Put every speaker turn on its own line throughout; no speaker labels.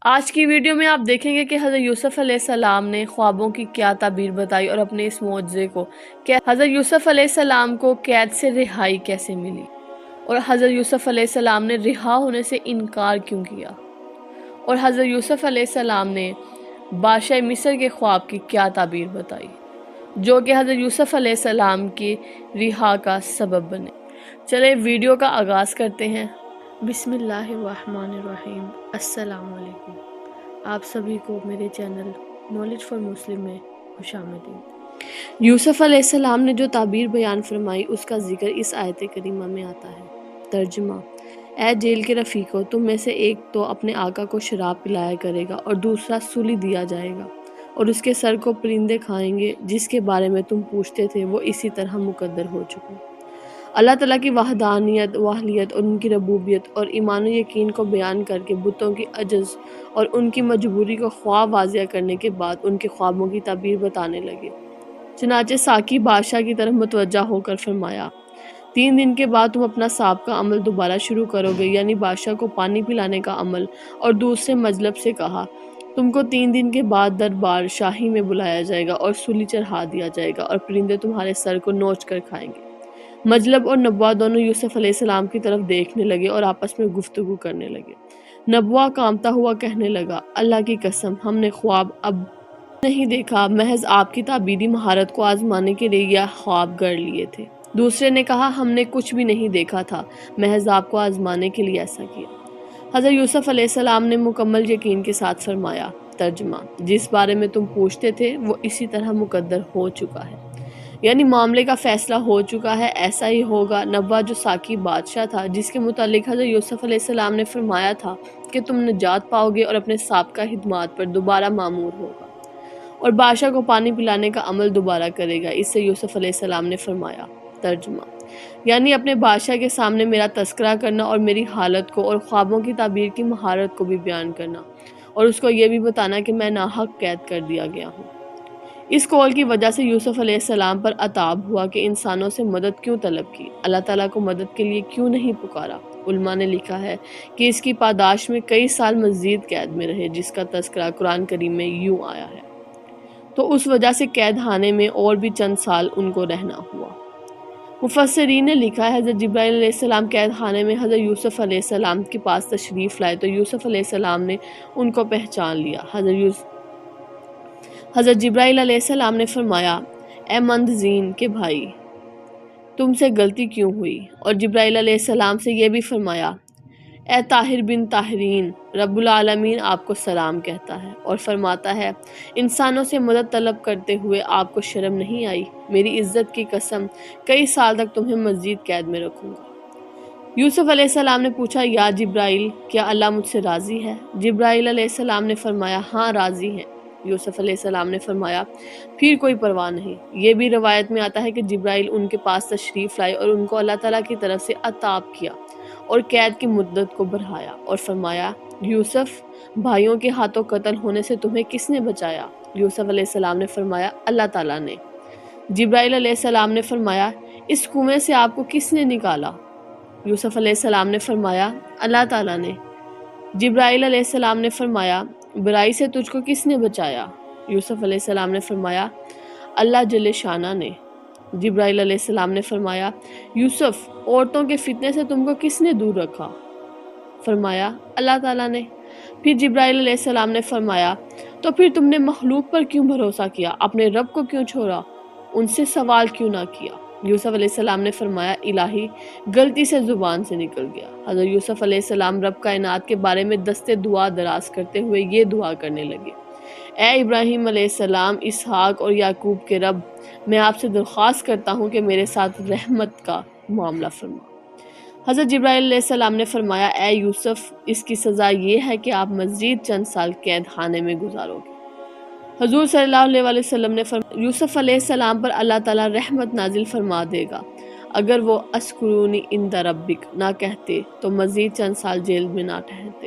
آج کی ویڈیو میں آپ دیکھیں گے کہ حضرت یوسف علیہ السلام نے خوابوں کی کیا تعبیر بتائی اور اپنے اس معجزے کو کہ حضرت یوسف علیہ السلام کو قید سے رہائی کیسے ملی اور حضرت یوسف علیہ السلام نے رہا ہونے سے انکار کیوں کیا، اور حضرت یوسف علیہ السلام نے بادشاہ مصر کے خواب کی کیا تعبیر بتائی جو کہ حضرت یوسف علیہ السلام کی رہا کا سبب بنے۔ چلے ویڈیو کا آغاز کرتے ہیں۔ بسم اللہ الرحمن الرحیم۔ السلام علیکم، آپ سبھی کو میرے چینل نالج فار مسلم میں خوش آمدید۔ یوسف علیہ السلام نے جو تعبیر بیان فرمائی اس کا ذکر اس آیت کریمہ میں آتا ہے۔ ترجمہ: اے جیل کے رفیقوں، تم میں سے ایک تو اپنے آقا کو شراب پلایا کرے گا اور دوسرا سولی دیا جائے گا اور اس کے سر کو پرندے کھائیں گے، جس کے بارے میں تم پوچھتے تھے وہ اسی طرح مقدر ہو چکا۔ اللہ تعالیٰ کی وحدانیت، واہلیت اور ان کی ربوبیت اور ایمان و یقین کو بیان کر کے بتوں کی عجز اور ان کی مجبوری کو خواب واضح کرنے کے بعد ان کے خوابوں کی تعبیر بتانے لگے۔ چنانچہ ساقی بادشاہ کی طرف متوجہ ہو کر فرمایا، 3 دن کے بعد تم اپنا سابقہ عمل دوبارہ شروع کرو گے، یعنی بادشاہ کو پانی پلانے کا عمل۔ اور دوسرے مجلب سے کہا، تم کو 3 دن کے بعد دربار شاہی میں بلایا جائے گا اور سولی چڑھا دیا جائے گا اور پرندے تمہارے سر کو نوچ کر کھائیں گے۔ مجلب اور نبوہ دونوں یوسف علیہ السلام کی طرف دیکھنے لگے اور آپس میں گفتگو کرنے لگے۔ نبوہ کامتا ہوا کہنے لگا، اللہ کی قسم، ہم نے خواب اب نہیں دیکھا، محض آپ کی تعبیری مہارت کو آزمانے کے لیے یہ خواب گڑھ لیے تھے۔ دوسرے نے کہا، ہم نے کچھ بھی نہیں دیکھا تھا، محض آپ کو آزمانے کے لیے ایسا کیا۔ حضرت یوسف علیہ السلام نے مکمل یقین کے ساتھ فرمایا۔ ترجمہ: جس بارے میں تم پوچھتے تھے وہ اسی طرح مقدر ہو چکا ہے، یعنی معاملے کا فیصلہ ہو چکا ہے، ایسا ہی ہوگا۔ نبوہ جو ساقی بادشاہ تھا، جس کے متعلق حضرت یوسف علیہ السلام نے فرمایا تھا کہ تم نجات پاؤ گے اور اپنے سابقہ خدمات پر دوبارہ معمور ہوگا اور بادشاہ کو پانی پلانے کا عمل دوبارہ کرے گا، اس سے یوسف علیہ السلام نے فرمایا۔ ترجمہ: یعنی اپنے بادشاہ کے سامنے میرا تذکرہ کرنا اور میری حالت کو اور خوابوں کی تعبیر کی مہارت کو بھی بیان کرنا، اور اس کو یہ بھی بتانا کہ میں ناحق قید کر دیا گیا ہوں۔ اس قول کی وجہ سے یوسف علیہ السلام پر عتاب ہوا کہ انسانوں سے مدد کیوں طلب کی، اللہ تعالیٰ کو مدد کے لیے کیوں نہیں پکارا۔ علماء نے لکھا ہے کہ اس کی پاداش میں کئی سال مزید قید میں رہے، جس کا تذکرہ قرآن کریم میں یوں آیا ہے، تو اس وجہ سے قید خانے میں اور بھی چند سال ان کو رہنا ہوا۔ مفسرین نے لکھا ہے حضرت جبرائیل علیہ السلام قید خانے میں حضرت یوسف علیہ السلام کے پاس تشریف لائے تو یوسف علیہ السلام نے ان کو پہچان لیا۔ حضرت جبرائیل علیہ السلام نے فرمایا، اے مندزین کے بھائی، تم سے غلطی کیوں ہوئی؟ اور جبرائیل علیہ السلام سے یہ بھی فرمایا، اے طاہر بن طاہرین، رب العالمین آپ کو سلام کہتا ہے اور فرماتا ہے، انسانوں سے مدد طلب کرتے ہوئے آپ کو شرم نہیں آئی؟ میری عزت کی قسم، کئی سال تک تمہیں مزید قید میں رکھوں گا۔ یوسف علیہ السلام نے پوچھا، یا جبرائیل، کیا اللہ مجھ سے راضی ہے؟ جبرائیل علیہ السلام نے فرمایا، ہاں راضی ہیں۔ یوسف علیہ السلام نے فرمایا، پھر کوئی پرواہ نہیں۔ یہ بھی روایت میں آتا ہے کہ جبرائیل ان کے پاس تشریف لائے اور ان کو اللہ تعالیٰ کی طرف سے عطاب کیا اور قید کی مدت کو بڑھایا اور فرمایا، یوسف، بھائیوں کے ہاتھوں قتل ہونے سے تمہیں کس نے بچایا؟ یوسف علیہ السلام نے فرمایا، اللہ تعالیٰ نے۔ جبرائیل علیہ السلام نے فرمایا، اس کنویں سے آپ کو کس نے نکالا؟ یوسف علیہ السلام نے فرمایا، اللہ تعالیٰ نے۔ جبرائیل علیہ السلام نے فرمایا، برائی سے تجھ کو کس نے بچایا؟ یوسف علیہ السلام نے فرمایا، اللہ جل شانہ نے۔ جبرائیل علیہ السلام نے فرمایا، یوسف، عورتوں کے فتنے سے تم کو کس نے دور رکھا؟ فرمایا، اللہ تعالیٰ نے۔ پھر جبرائیل علیہ السلام نے فرمایا، تو پھر تم نے مخلوق پر کیوں بھروسہ کیا؟ اپنے رب کو کیوں چھوڑا؟ ان سے سوال کیوں نہ کیا؟ یوسف علیہ السلام نے فرمایا، الہی، غلطی سے زبان سے نکل گیا۔ حضرت یوسف علیہ السلام رب کائنات کے بارے میں دستے دعا دراز کرتے ہوئے یہ دعا کرنے لگے، اے ابراہیم علیہ السلام، اسحاق اور یعقوب کے رب، میں آپ سے درخواست کرتا ہوں کہ میرے ساتھ رحمت کا معاملہ فرما۔ حضرت جبرائیل علیہ السلام نے فرمایا، اے یوسف، اس کی سزا یہ ہے کہ آپ مزید چند سال قید خانے میں گزارو گے۔ حضور صلی اللہ علیہ وسلم نے فرمایا، یوسف علیہ السلام پر اللہ تعالیٰ رحمت نازل فرما دے گا، اگر وہ اسکرونی عند ربک نہ کہتے تو مزید چند سال جیل میں نہ ٹھہرتے۔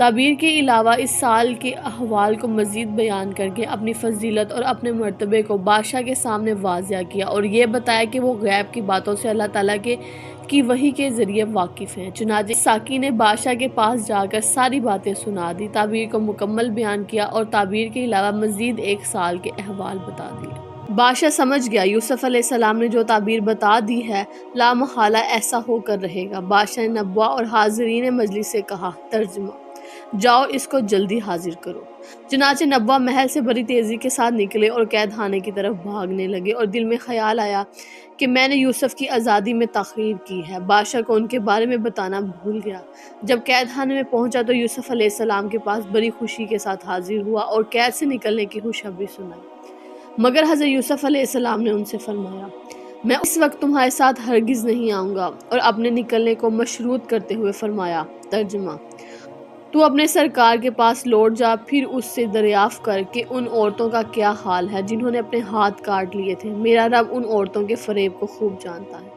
تعبیر کے علاوہ اس سال کے احوال کو مزید بیان کر کے اپنی فضیلت اور اپنے مرتبے کو بادشاہ کے سامنے واضح کیا اور یہ بتایا کہ وہ غیب کی باتوں سے اللہ تعالیٰ کی وحی کے ذریعے واقف ہیں۔ چنانچہ ساقی نے بادشاہ کے پاس جا کر ساری باتیں سنا دی، تعبیر کو مکمل بیان کیا اور تعبیر کے علاوہ مزید 1 سال کے احوال بتا دیے۔ بادشاہ سمجھ گیا یوسف علیہ السلام نے جو تعبیر بتا دی ہے لا محالہ ایسا ہو کر رہے گا۔ بادشاہ نے نبوہ اور حاضرین مجلس سے کہا، ترجمہ: جاؤ اس کو جلدی حاضر کرو۔ چنانچہ نبوہ محل سے بڑی تیزی کے ساتھ نکلے اور قید خانے کی طرف بھاگنے لگے اور دل میں خیال آیا کہ میں نے یوسف کی آزادی میں تاخیر کی ہے۔ بادشاہ کو ان کے بارے میں بتانا بھول گیا۔ جب قید خانے میں پہنچا تو یوسف علیہ السلام کے پاس بڑی خوشی کے ساتھ حاضر ہوا اور قید سے نکلنے کی خوشخبری سنائی، مگر حضرت یوسف علیہ السلام نے ان سے فرمایا، میں اس وقت تمہارے ساتھ ہرگز نہیں آؤں گا، اور اپنے نکلنے کو مشروط کرتے ہوئے فرمایا، ترجمہ: تو اپنے سرکار کے پاس لوٹ جا، پھر اس سے دریافت کر کہ ان عورتوں کا کیا حال ہے جنہوں نے اپنے ہاتھ کاٹ لیے تھے، میرا رب ان عورتوں کے فریب کو خوب جانتا ہے۔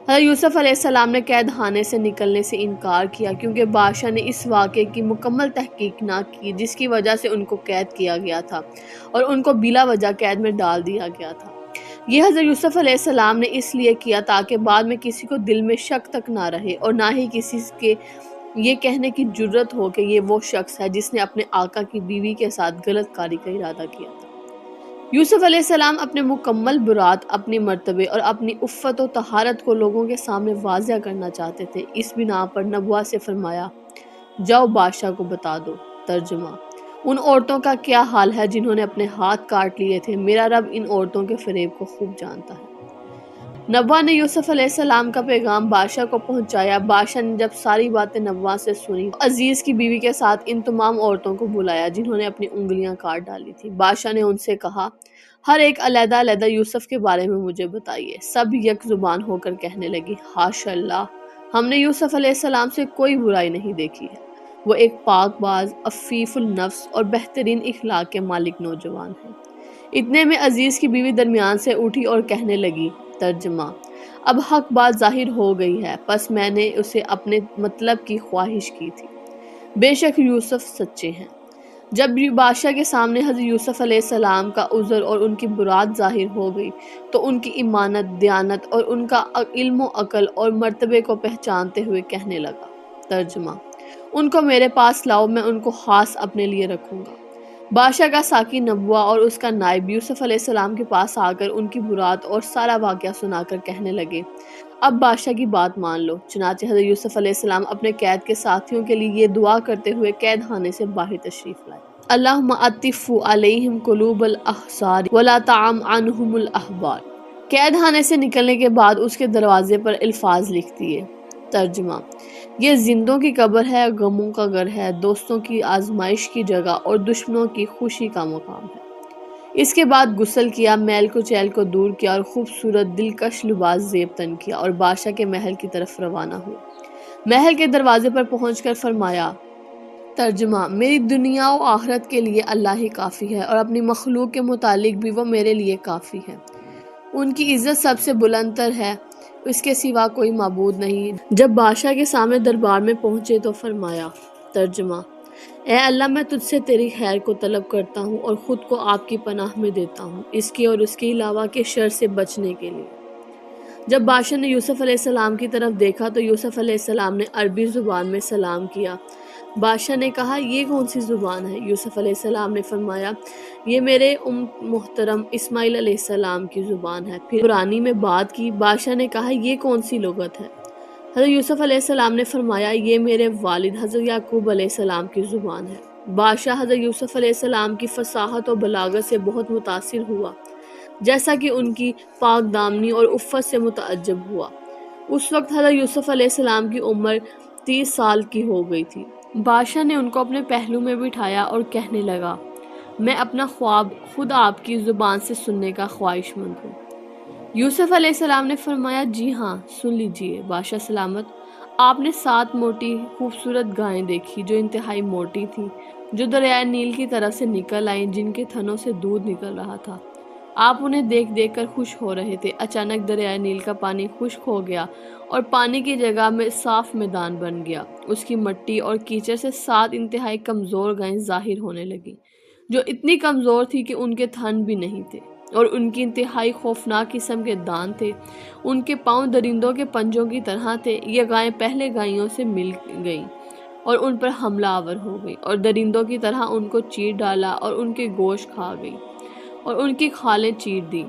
حضرت یوسف علیہ السلام نے قید خانے سے نکلنے سے انکار کیا کیونکہ بادشاہ نے اس واقعے کی مکمل تحقیق نہ کی جس کی وجہ سے ان کو قید کیا گیا تھا اور ان کو بلا وجہ قید میں ڈال دیا گیا تھا۔ یہ حضرت یوسف علیہ السلام نے اس لیے کیا تاکہ بعد میں کسی کو دل میں شک تک نہ رہے اور نہ ہی کسی کے یہ کہنے کی جرت ہو کہ یہ وہ شخص ہے جس نے اپنے آقا کی بیوی کے ساتھ غلط کاری کا ارادہ کیا تھا۔ یوسف علیہ السلام اپنے مکمل برات، اپنی مرتبے اور اپنی عفت و طہارت کو لوگوں کے سامنے واضح کرنا چاہتے تھے۔ اس بنا پر نبوہ سے فرمایا، جاؤ بادشاہ کو بتا دو، ترجمہ: ان عورتوں کا کیا حال ہے جنہوں نے اپنے ہاتھ کاٹ لیے تھے، میرا رب ان عورتوں کے فریب کو خوب جانتا ہے۔ نبوہ نے یوسف علیہ السلام کا پیغام بادشاہ کو پہنچایا۔ بادشاہ نے جب ساری باتیں نبوہ سے سنی تو عزیز کی بیوی کے ساتھ ان تمام عورتوں کو بلایا جنہوں نے اپنی انگلیاں کاٹ ڈالی تھی۔ بادشاہ نے ان سے کہا، ہر ایک علیحدہ علیحدہ یوسف کے بارے میں مجھے بتائیے۔ سب یک زبان ہو کر کہنے لگی، حاشا اللہ، ہم نے یوسف علیہ السلام سے کوئی برائی نہیں دیکھی ہے، وہ ایک پاک باز، عفیف النفس اور بہترین اخلاق کے مالک نوجوان ہے۔ اتنے میں عزیز کی بیوی درمیان سے اٹھی اور کہنے لگی، ترجمہ: اب حق بات ظاہر ہو گئی ہے، پس میں نے اسے اپنے مطلب کی خواہش کی تھی، بے شک یوسف سچے ہیں۔ جب بادشاہ کے سامنے حضرت یوسف علیہ السلام کا عذر اور ان کی برات ظاہر ہو گئی تو ان کی ایمانت، دیانت اور ان کا علم و عقل اور مرتبے کو پہچانتے ہوئے کہنے لگا، ترجمہ: ان کو میرے پاس لاؤ، میں ان کو خاص اپنے لیے رکھوں گا۔ بادشاہ کا ساقی نبوہ اور اس کا نائب یوسف علیہ السلام کے پاس آ کر ان کی برات اور سارا واقعہ سنا کر کہنے لگے، اب بادشاہ کی بات مان لو۔ چنانچہ حضرت یوسف علیہ السلام اپنے قید کے ساتھیوں کے لیے یہ دعا کرتے ہوئے قید خانے سے باہر تشریف لائے، اللہم عطف علیہم قلوب الاحزار ولا تعم عنہم الاحبار۔ قید خانے سے نکلنے کے بعد اس کے دروازے پر الفاظ لکھ دیے، ترجمہ: یہ زندوں کی قبر ہے، غموں کا گھر ہے، دوستوں کی آزمائش کی جگہ اور دشمنوں کی خوشی کا مقام ہے۔ اس کے بعد غسل کیا، میل کچیل کو دور کیا اور خوبصورت دلکش لباس زیب تن کیا اور بادشاہ کے محل کی طرف روانہ ہوئے۔ محل کے دروازے پر پہنچ کر فرمایا، ترجمہ: میری دنیا و آخرت کے لیے اللہ ہی کافی ہے اور اپنی مخلوق کے متعلق بھی وہ میرے لیے کافی ہے۔ ان کی عزت سب سے بلند تر ہے، اس کے سوا کوئی معبود نہیں۔ جب بادشاہ کے سامنے دربار میں پہنچے تو فرمایا، ترجمہ: اے اللہ، میں تجھ سے تیری خیر کو طلب کرتا ہوں اور خود کو آپ کی پناہ میں دیتا ہوں، اس کی اور اس کے علاوہ کے شر سے بچنے کے لیے۔ جب بادشاہ نے یوسف علیہ السلام کی طرف دیکھا تو یوسف علیہ السلام نے عربی زبان میں سلام کیا۔ بادشاہ نے کہا، یہ کون سی زبان ہے؟ یوسف علیہ السلام نے فرمایا، یہ میرے محترم اسماعیل علیہ السلام کی زبان ہے۔ پھر عبرانی میں بات کی۔ بادشاہ نے کہا، یہ کون سی لغت ہے؟ حضرت یوسف علیہ السلام نے فرمایا، یہ میرے والد حضرت یعقوب علیہ السلام کی زبان ہے۔ بادشاہ حضرت یوسف علیہ السلام کی فصاحت و بلاغت سے بہت متاثر ہوا، جیسا کہ ان کی پاک دامنی اور عفت سے متعجب ہوا۔ اس وقت حضرت یوسف علیہ السلام کی عمر 30 سال کی ہو گئی تھی۔ بادشاہ نے ان کو اپنے پہلو میں بٹھایا اور کہنے لگا، میں اپنا خواب خود آپ کی زبان سے سننے کا خواہش مند ہوں۔ یوسف علیہ السلام نے فرمایا، جی ہاں، سن لیجئے بادشاہ سلامت۔ آپ نے 7 موٹی خوبصورت گائیں دیکھی جو انتہائی موٹی تھیں، جو دریائے نیل کی طرف سے نکل آئیں، جن کے تھنوں سے دودھ نکل رہا تھا۔ آپ انہیں دیکھ دیکھ کر خوش ہو رہے تھے۔ اچانک دریائے نیل کا پانی خشک ہو گیا اور پانی کی جگہ میں صاف میدان بن گیا۔ اس کی مٹی اور کیچڑ سے 7 انتہائی کمزور گائیں ظاہر ہونے لگیں، جو اتنی کمزور تھی کہ ان کے تھن بھی نہیں تھے اور ان کی انتہائی خوفناک قسم کے دان تھے۔ ان کے پاؤں درندوں کے پنجوں کی طرح تھے۔ یہ گائیں پہلے گائیوں سے مل گئیں اور ان پر حملہ آور ہو گئی اور درندوں کی طرح ان کو چیر ڈالا اور ان کے گوشت کھا گئی اور ان کی کھالیں چیر دی۔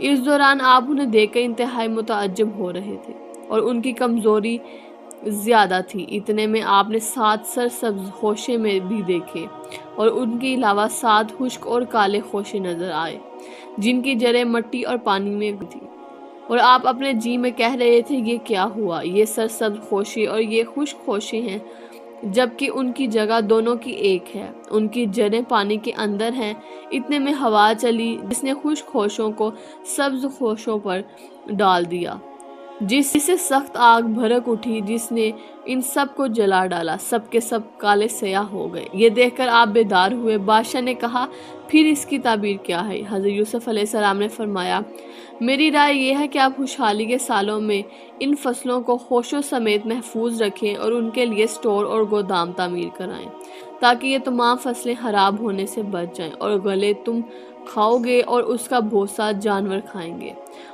اس دوران آپ انہیں دیکھ کر انتہائی متعجب ہو رہے تھے اور ان کی کمزوری زیادہ تھی۔ اتنے میں آپ نے 7 سرسبز خوشے میں بھی دیکھے اور ان کے علاوہ 7 خشک اور کالے خوشے نظر آئے جن کی جڑیں مٹی اور پانی میں تھی، اور آپ اپنے جی میں کہہ رہے تھے یہ کیا ہوا؟ یہ سرسبز خوشے اور یہ خشک خوشے ہیں، جبکہ ان کی جگہ دونوں کی ایک ہے۔ ان کی جڑیں پانی کے اندر ہیں۔ اتنے میں ہوا چلی جس نے خشک خوشوں کو سبز خوشوں پر ڈال دیا، جس سے سخت آگ بھڑک اٹھی جس نے ان سب کو جلا ڈالا۔ سب کے سب کالے سیاہ ہو گئے۔ یہ دیکھ کر آپ بیدار ہوئے۔ بادشاہ نے کہا، پھر اس کی تعبیر کیا ہے؟ حضرت یوسف علیہ السلام نے فرمایا، میری رائے یہ ہے کہ آپ خوشحالی کے سالوں میں ان فصلوں کو خوشوں سمیت محفوظ رکھیں اور ان کے لیے سٹور اور گودام تعمیر کرائیں، تاکہ یہ تمام فصلیں خراب ہونے سے بچ جائیں، اور غلے تم کھاؤ گے اور اس کا بھوسا جانور کھائیں گے۔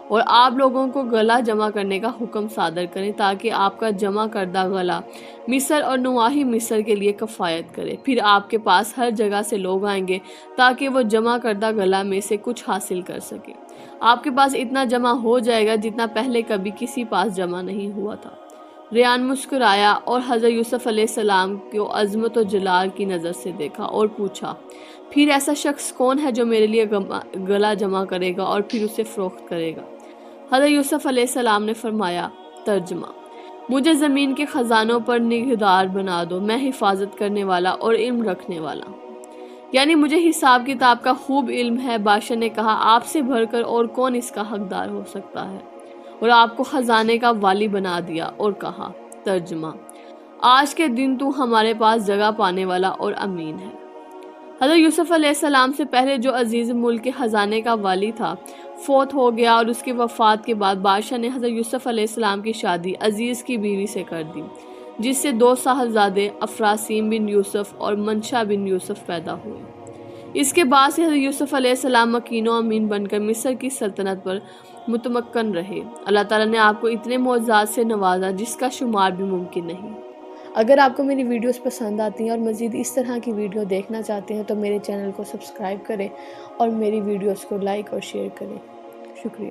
اور آپ لوگوں کو غلہ جمع کرنے کا حکم صادر کریں تاکہ آپ کا جمع کردہ غلہ مصر اور نواحی مصر کے لیے کفایت کرے۔ پھر آپ کے پاس ہر جگہ سے لوگ آئیں گے تاکہ وہ جمع کردہ غلہ میں سے کچھ حاصل کر سکیں۔ آپ کے پاس اتنا جمع ہو جائے گا جتنا پہلے کبھی کسی پاس جمع نہیں ہوا تھا۔ ریان مسکرایا اور حضرت یوسف علیہ السلام کو عظمت و جلال کی نظر سے دیکھا اور پوچھا، پھر ایسا شخص کون ہے جو میرے لیے غلہ جمع کرے گا اور پھر اسے فروخت کرے گا؟ حضرت یوسف علیہ السلام نے فرمایا، ترجمہ، مجھے زمین کے خزانوں پر نگہدار بنا دو، میں حفاظت کرنے والا اور علم رکھنے والا ہوں، یعنی مجھے حساب کتاب کا خوب علم ہے۔ بادشاہ نے کہا، آپ سے بڑھ کر اور کون اس کا حقدار ہو سکتا ہے؟ اور آپ کو خزانے کا والی بنا دیا اور کہا، ترجمہ، آج کے دن تو ہمارے پاس جگہ پانے والا اور امین ہے۔ حضرت یوسف علیہ السلام سے پہلے جو عزیز ملک کے خزانے کا والی تھا فوت ہو گیا، اور اس کی وفات کے بعد بادشاہ نے حضرت یوسف علیہ السلام کی شادی عزیز کی بیوی سے کر دی، جس سے 2 صاحبزادے افراسیم بن یوسف اور منشا بن یوسف پیدا ہوئے۔ اس کے بعد سے حضرت یوسف علیہ السلام مکین و امین بن کر مصر کی سلطنت پر متمکن رہے۔ اللہ تعالیٰ نے آپ کو اتنے معجزات سے نوازا جس کا شمار بھی ممکن نہیں۔ اگر آپ کو میری ویڈیوز پسند آتی ہیں اور مزید اس طرح کی ویڈیو دیکھنا چاہتے ہیں تو میرے چینل کو سبسکرائب کریں اور میری ویڈیوز کو لائک اور شیئر کریں۔ شکریہ۔